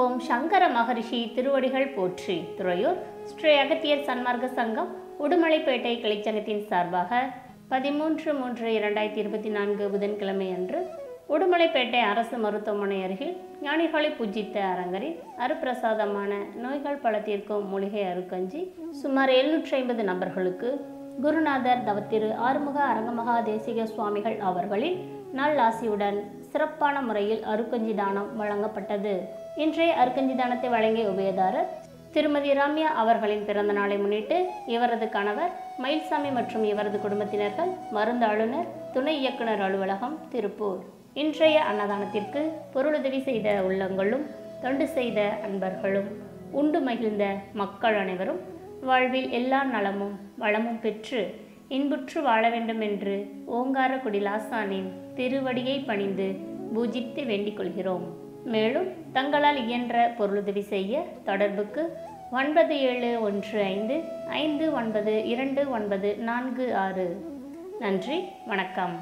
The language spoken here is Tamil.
ஓம் சங்கர மகரிஷி திருவடிகள் போற்றி. துறையூர் ஸ்ரீ அகத்தியர் சன்மார்க்க சங்கம் உடுமலைப்பேட்டை கிளைச்சங்கத்தின் சார்பாக 13/3/2024 புதன்கிழமை அன்று உடுமலைப்பேட்டை அரசு மருத்துவமனை அருகில் ஞானிகளை பூஜித்த அரங்கரில் அருப்பிரசாதமான நோய்கள் பல தீர்க்கும் மூலிகை அருக்கஞ்சி சுமார் 750 நபர்களுக்கு குருநாதர் தவத்திரு ஆறுமுக அரங்கமகா தேசிக சுவாமிகள் அவர்களின் நல்லாசியுடன் சிறப்பான முறையில் அருக்கஞ்சி தானம் வழங்கப்பட்டது. இன்றைய அருக்கஞ்சி தானத்தை வழங்கிய உபயதாரர் திருமதி ராம்யா அவர்களின் பிறந்த நாளை முன்னிட்டு இவரது கணவர் மயில்சாமி மற்றும் இவரது குடும்பத்தினர்கள், மருந்து ஆளுநர், துணை இயக்குனர் அலுவலகம், திருப்பூர். இன்றைய அன்னதானத்திற்கு பொருளுதவி செய்த உள்ளங்களும் தொண்டு செய்த அன்பர்களும் உண்டு மகிழ்ந்த மக்கள் அனைவரும் வாழ்வில் எல்லா நலமும் வளமும் பெற்று இன்புற்று வாழ வேண்டும் என்று ஓங்காரக்குடி லாசானின் திருவடியை பணிந்து பூஜித்து வேண்டிக் கொள்கிறோம். மேலும் தங்களால் இயன்ற பொருளுதவி செய்ய தொடர்புக்கு 9715592946. நன்றி, வணக்கம்.